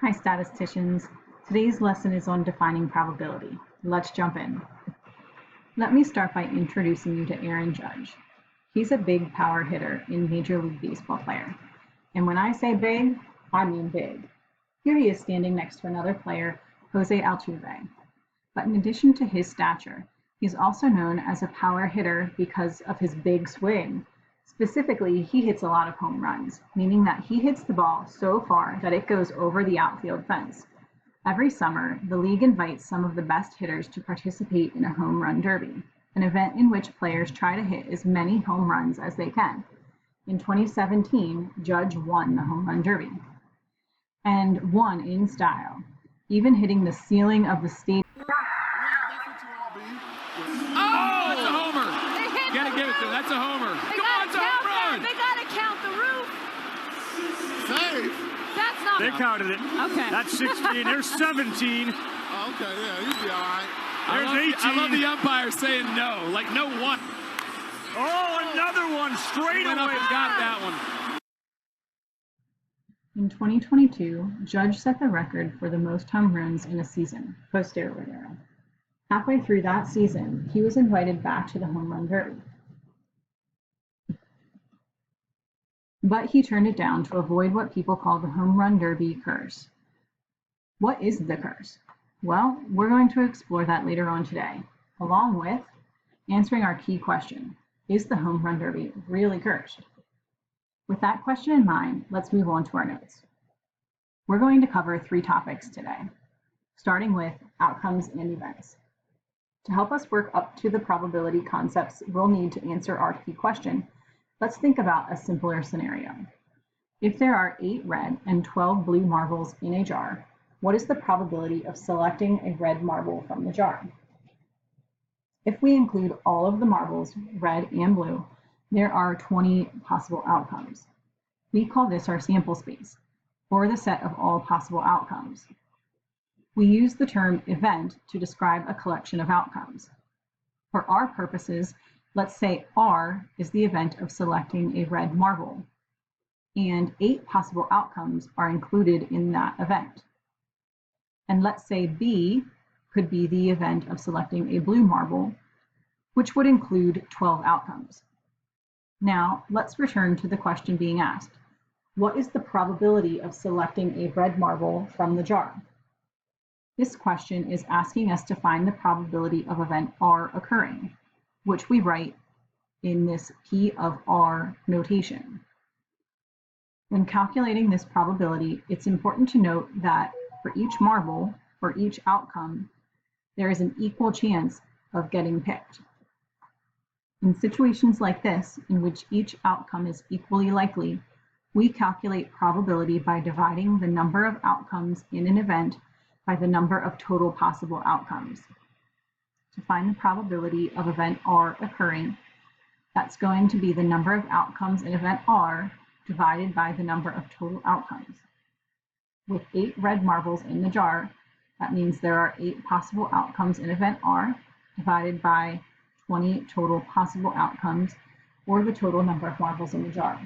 Hi, statisticians. Today's lesson is on defining probability. Let's jump in. Let me start by introducing you to Aaron Judge. He's a big power hitter and Major League Baseball player. And when I say big, I mean big. Here he is standing next to another player, Jose Altuve. But in addition to his stature, he's also known as a power hitter because of his big swing. Specifically, he hits a lot of home runs, meaning that he hits the ball so far that it goes over the outfield fence. Every summer, the league invites some of the best hitters to participate in a home run derby, an event in which players try to hit as many home runs as they can. In 2017, Judge won the home run derby, and won in style, even hitting the ceiling of the stadium. Oh, that's a homer. Gotta give it to him. That's a homer. Come on, it's a home run. They gotta count the roof. Safe. That's not. They counted it. Okay. That's 16. There's 17. Oh, okay, yeah, he'd be all right. There's 18. I love the umpire saying no. Like, no one. Oh, another one straight Went away. up and got that one. In 2022, Judge set the record for the most home runs in a season, post-steroid era. Halfway through that season, he was invited back to the home run derby. But he turned it down to avoid what people call the home run derby curse. What is the curse? Well, we're going to explore that later on today, along with answering our key question: is the home run derby really cursed? With that question in mind, let's move on to our notes. We're going to cover 3 topics today, starting with outcomes and events. To help us work up to the probability concepts we'll need to answer our key question, let's think about a simpler scenario. If there are 8 red and 12 blue marbles in a jar, what is the probability of selecting a red marble from the jar? If we include all of the marbles, red and blue, there are 20 possible outcomes. We call this our sample space, or the set of all possible outcomes. We use the term event to describe a collection of outcomes. For our purposes, let's say R is the event of selecting a red marble, and 8 possible outcomes are included in that event. And let's say B could be the event of selecting a blue marble, which would include 12 outcomes. Now, let's return to the question being asked. What is the probability of selecting a red marble from the jar? This question is asking us to find the probability of event R occurring, which we write in this P of R notation. When calculating this probability, it's important to note that for each marble, or each outcome, there is an equal chance of getting picked. In situations like this, in which each outcome is equally likely, we calculate probability by dividing the number of outcomes in an event by the number of total possible outcomes. To find the probability of event R occurring, that's going to be the number of outcomes in event R divided by the number of total outcomes. With 8 red marbles in the jar, that means there are 8 possible outcomes in event R divided by 20 total possible outcomes, or the total number of marbles in the jar.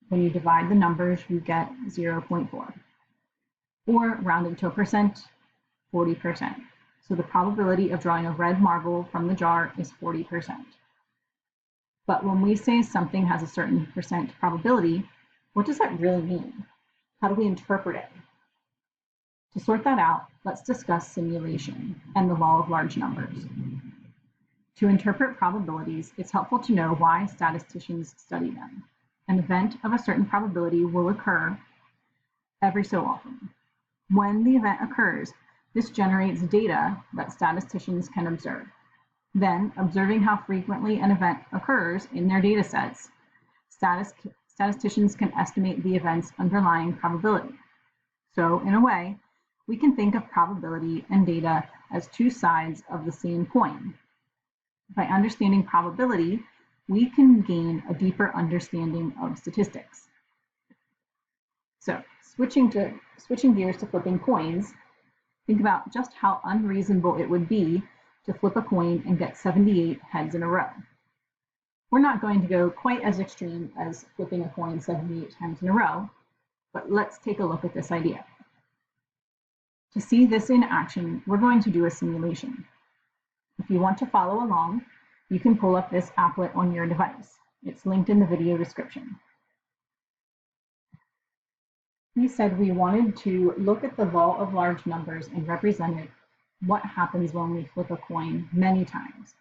When you divide the numbers, you get 0.4. Or rounded to a percent, 40%. So the probability of drawing a red marble from the jar is 40%. But when we say something has a certain percent probability, what does that really mean? How do we interpret it? To sort that out, let's discuss simulation and the law of large numbers. To interpret probabilities, it's helpful to know why statisticians study them. An event of a certain probability will occur every so often. When the event occurs, this generates data that statisticians can observe. Then, observing how frequently an event occurs in their data sets, statisticians can estimate the event's underlying probability. So, in a way, we can think of probability and data as 2 sides of the same coin. By understanding probability, we can gain a deeper understanding of statistics. So, switching gears to flipping coins, think about just how unreasonable it would be to flip a coin and get 78 heads in a row. We're not going to go quite as extreme as flipping a coin 78 times in a row, but let's take a look at this idea. To see this in action, we're going to do a simulation. If you want to follow along, you can pull up this applet on your device. It's linked in the video description. We said we wanted to look at the law of large numbers and represent what happens when we flip a coin many times.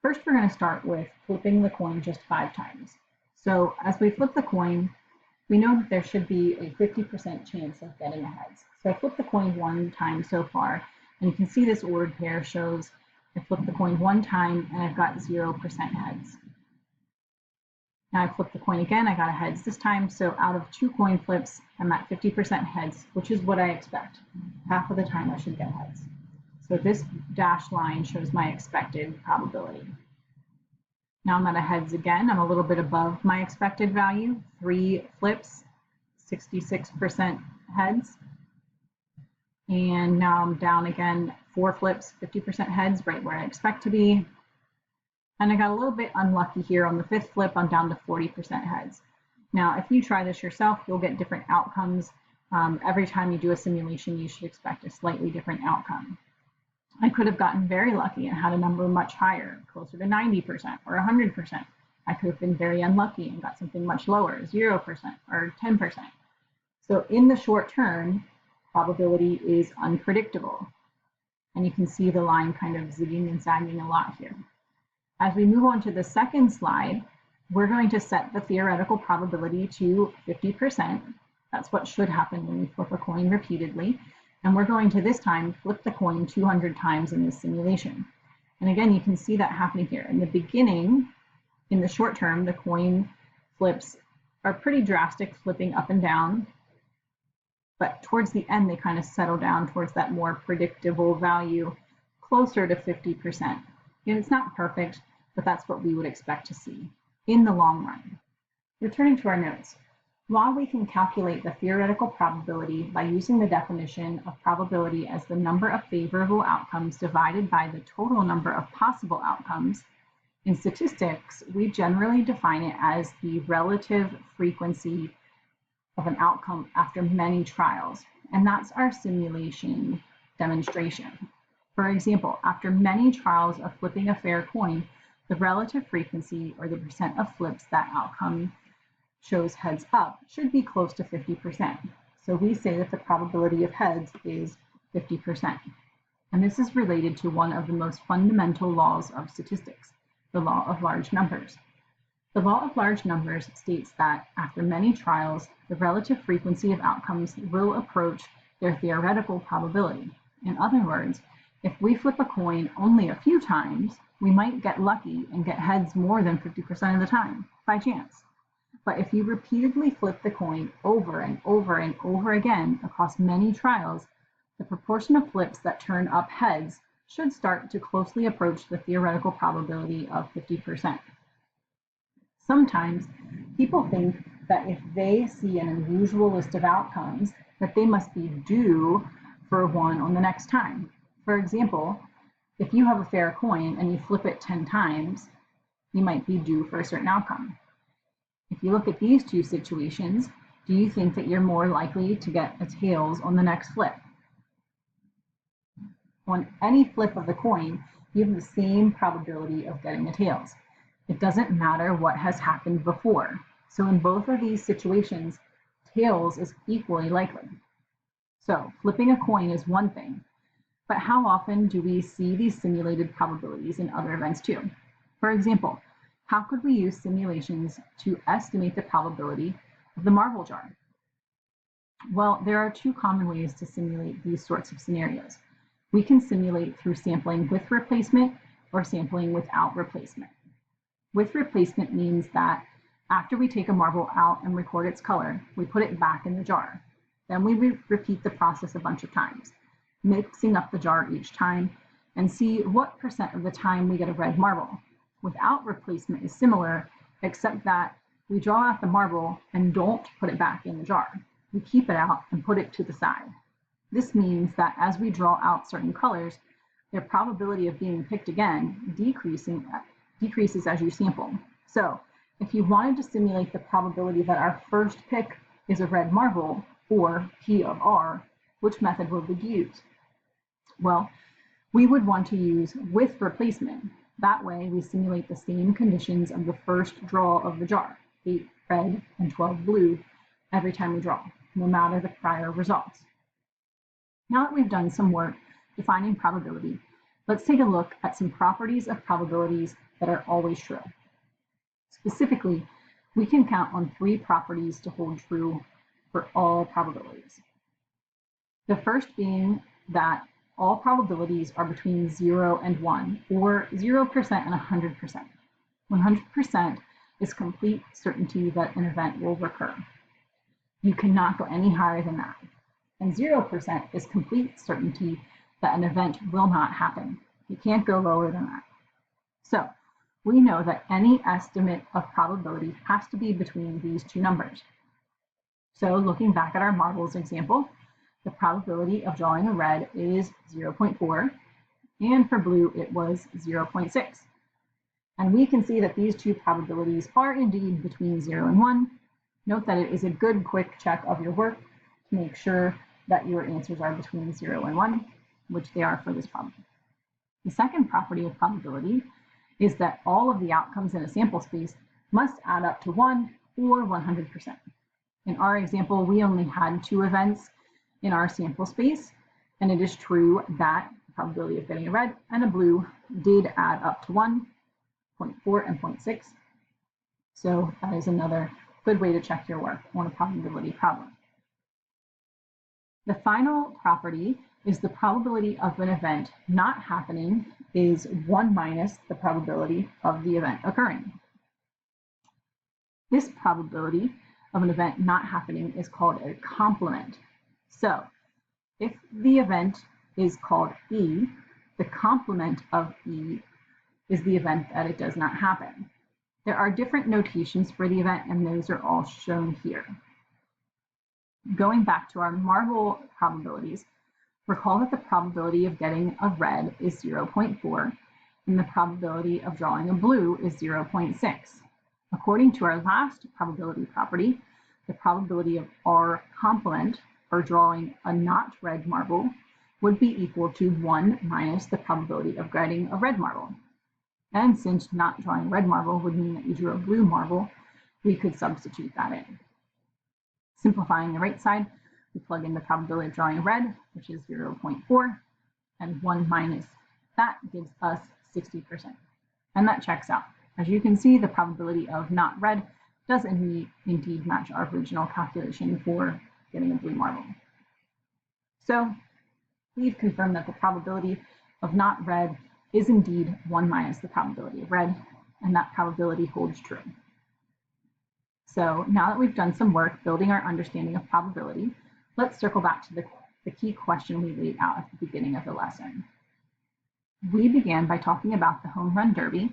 First, we're going to start with flipping the coin just 5 times. So as we flip the coin, we know that there should be a 50% chance of getting a heads. So I flipped the coin 1 time so far, and you can see this ordered pair shows I flipped the coin 1 time and I've got 0% heads. Now I flipped the coin again, I got a heads this time, so out of 2 coin flips, I'm at 50% heads, which is what I expect. Half of the time I should get heads. So this dashed line shows my expected probability. Now I'm at a heads again, I'm a little bit above my expected value. 3 flips, 66% heads. And now I'm down again, 4 flips, 50% heads, right where I expect to be. And I got a little bit unlucky here on the 5th flip, I'm down to 40% heads. Now, if you try this yourself, you'll get different outcomes. Every time you do a simulation, you should expect a slightly different outcome. I could have gotten very lucky and had a number much higher, closer to 90% or 100%. I could have been very unlucky and got something much lower, 0% or 10%. So in the short term, probability is unpredictable. And you can see the line kind of zigging and zagging a lot here. As we move on to the second slide, we're going to set the theoretical probability to 50%. That's what should happen when we flip a coin repeatedly. And we're going to this time flip the coin 200 times in this simulation. And again, you can see that happening here. In the beginning, in the short term, the coin flips are pretty drastic, flipping up and down. But towards the end, they kind of settle down towards that more predictable value, closer to 50%. And it's not perfect, but that's what we would expect to see in the long run. Returning to our notes, while we can calculate the theoretical probability by using the definition of probability as the number of favorable outcomes divided by the total number of possible outcomes, in statistics, we generally define it as the relative frequency of an outcome after many trials, and that's our simulation demonstration. For example, after many trials of flipping a fair coin, the relative frequency, or the percent of flips that outcome shows heads up, should be close to 50%. So we say that the probability of heads is 50%. And this is related to one of the most fundamental laws of statistics, the law of large numbers. The law of large numbers states that after many trials, the relative frequency of outcomes will approach their theoretical probability. In other words, if we flip a coin only a few times, we might get lucky and get heads more than 50% of the time, by chance. But if you repeatedly flip the coin over and over and over again across many trials, the proportion of flips that turn up heads should start to closely approach the theoretical probability of 50%. Sometimes people think that if they see an unusual list of outcomes, that they must be due for one on the next time. For example, if you have a fair coin and you flip it 10 times, you might be due for a certain outcome. If you look at these two situations, do you think that you're more likely to get a tails on the next flip? On any flip of the coin, you have the same probability of getting a tails. It doesn't matter what has happened before. So in both of these situations, tails is equally likely. So flipping a coin is one thing, but how often do we see these simulated probabilities in other events too? For example, how could we use simulations to estimate the probability of the marble jar? Well, there are 2 common ways to simulate these sorts of scenarios. We can simulate through sampling with replacement or sampling without replacement. With replacement means that after we take a marble out and record its color, we put it back in the jar. Then we repeat the process a bunch of times, mixing up the jar each time, and see what % of the time we get a red marble. Without replacement is similar, except that we draw out the marble and don't put it back in the jar. We keep it out and put it to the side. This means that as we draw out certain colors, their probability of being picked again decreases as you sample. So if you wanted to simulate the probability that our first pick is a red marble, or P of R, which method would we use? Well, we would want to use with replacement. That way we simulate the same conditions of the first draw of the jar, 8 red and 12 blue, every time we draw, no matter the prior results. Now that we've done some work defining probability, let's take a look at some properties of probabilities that are always true. Specifically, we can count on 3 properties to hold true for all probabilities. The first being that all probabilities are between 0 and 1, or 0% and 100%. 100% is complete certainty that an event will recur. You cannot go any higher than that. And 0% is complete certainty that an event will not happen. You can't go lower than that. So we know that any estimate of probability has to be between these 2 numbers. So looking back at our marbles example, the probability of drawing a red is 0.4, and for blue it was 0.6. And we can see that these 2 probabilities are indeed between 0 and 1. Note that it is a good quick check of your work to make sure that your answers are between 0 and 1, which they are for this problem. The second property of probability is that all of the outcomes in a sample space must add up to 1 or 100%. In our example, we only had 2 events in our sample space, and it is true that the probability of getting a red and a blue did add up to 1, 0.4 and 0.6. So that is another good way to check your work on a probability problem. The final property is the probability of an event not happening is 1 minus the probability of the event occurring. This probability of an event not happening is called a complement. So if the event is called E, the complement of E is the event that it does not happen. There are different notations for the event, and those are all shown here. Going back to our marble probabilities, recall that the probability of getting a red is 0.4, and the probability of drawing a blue is 0.6. According to our last probability property, the probability of R complement, or drawing a not red marble, would be equal to 1 minus the probability of getting a red marble. And since not drawing a red marble would mean that you drew a blue marble, we could substitute that in. Simplifying the right side, we plug in the probability of drawing a red, which is 0.4, and 1 minus that gives us 60%. And that checks out. As you can see, the probability of not red does indeed match our original calculation for getting a blue marble. So we've confirmed that the probability of not red is indeed 1 minus the probability of red, and that probability holds true. So now that we've done some work building our understanding of probability, let's circle back to the key question we laid out at the beginning of the lesson. We began by talking about the Home Run Derby,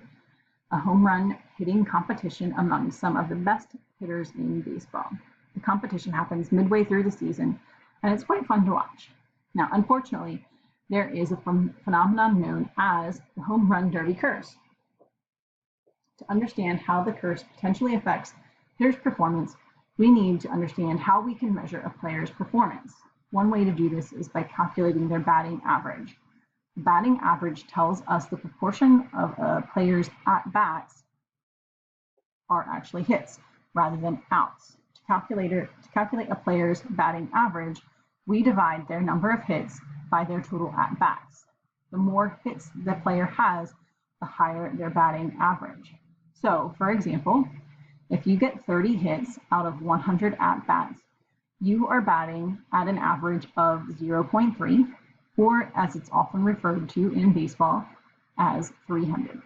a home run hitting competition among some of the best hitters in baseball. The competition happens midway through the season, and it's quite fun to watch. Now, unfortunately, there is a phenomenon known as the Home Run Derby curse. To understand how the curse potentially affects hitters' performance, we need to understand how we can measure a player's performance. One way to do this is by calculating their batting average. The batting average tells us the proportion of a player's at-bats are actually hits rather than outs. To calculate a player's batting average, we divide their number of hits by their total at-bats. The more hits the player has, the higher their batting average. So, for example, if you get 30 hits out of 100 at-bats, you are batting at an average of 0.3, or as it's often referred to in baseball, as 300.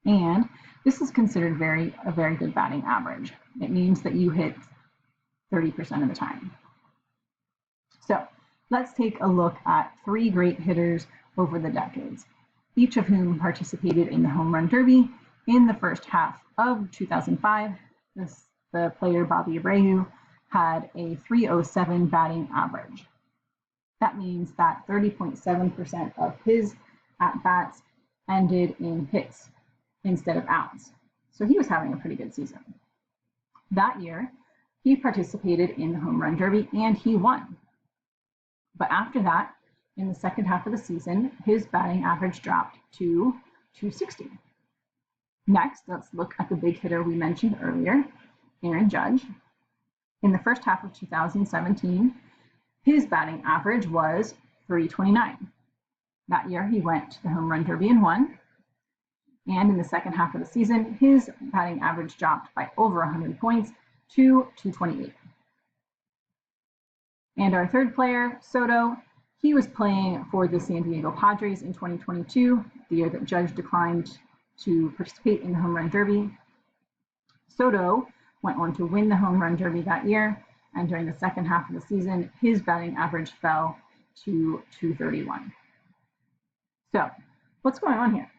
And this is considered a very good batting average. It means that you hit 30% of the time. So let's take a look at 3 great hitters over the decades, each of whom participated in the Home Run Derby in the first half of 2005. The player Bobby Abreu had a 307 batting average. That means that 30.7% of his at-bats ended in hits instead of outs. So he was having a pretty good season. That year, he participated in the Home Run Derby and he won. But after that, In the second half of the season, his batting average dropped to .260. Next, let's look at the big hitter we mentioned earlier, Aaron Judge. In the first half of 2017, his batting average was .329. That year, he went to the Home Run Derby and won. And in the second half of the season, his batting average dropped by over 100 points to .228. And our third player, Soto, he was playing for the San Diego Padres in 2022, the year that Judge declined to participate in the Home Run Derby. Soto went on to win the Home Run Derby that year, and during the second half of the season, his batting average fell to .231. So, what's going on here?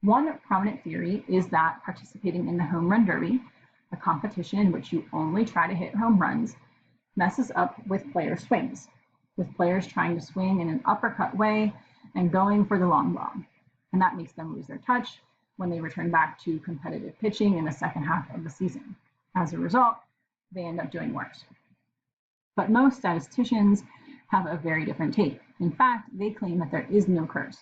One prominent theory is that participating in the Home Run Derby, a competition in which you only try to hit home runs, messes up with player swings, with players trying to swing in an uppercut way and going for the long ball. And that makes them lose their touch when they return back to competitive pitching in the second half of the season. As a result, they end up doing worse. But most statisticians have a very different take. In fact, they claim that there is no curse.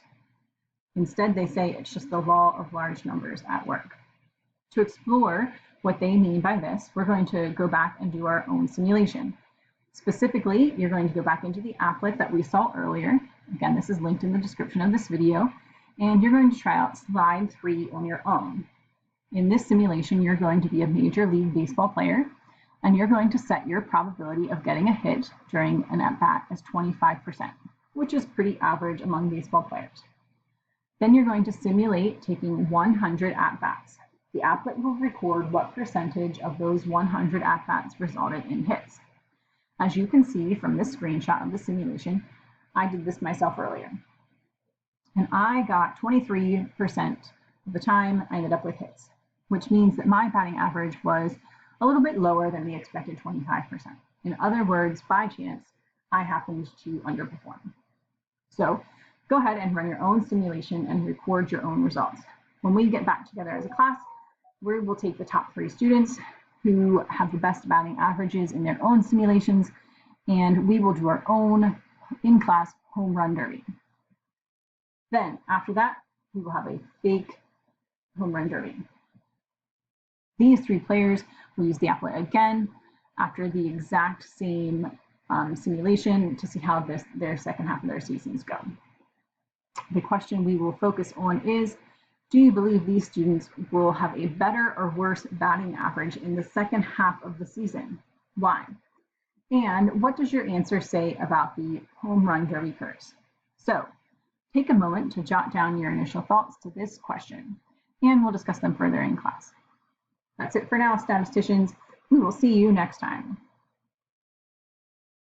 Instead, they say it's just the law of large numbers at work. To explore what they mean by this, we're going to go back and do our own simulation. Specifically, you're going to go back into the applet that we saw earlier. Again, this is linked in the description of this video. And you're going to try out slide 3 on your own. In this simulation, you're going to be a Major League Baseball player, and you're going to set your probability of getting a hit during an at-bat as 25%, which is pretty average among baseball players. Then you're going to simulate taking 100 at-bats. The applet will record what percentage of those 100 at-bats resulted in hits. As you can see from this screenshot of the simulation, I did this myself earlier. And I got 23% of the time I ended up with hits, which means that my batting average was a little bit lower than the expected 25%. In other words, by chance, I happened to underperform. So go ahead and run your own simulation and record your own results. When we get back together as a class, we will take the top 3 students who have the best batting averages in their own simulations, and we will do our own in-class home run derby. Then, after that, we will have a fake home run derby. These 3 players will use the applet again after the exact same simulation to see how their second half of their seasons go. The question we will focus on is, do you believe these students will have a better or worse batting average in the second half of the season? Why? And what does your answer say about the home run derby curse? So take a moment to jot down your initial thoughts to this question, and we'll discuss them further in class. That's it for now, statisticians. We will see you next time.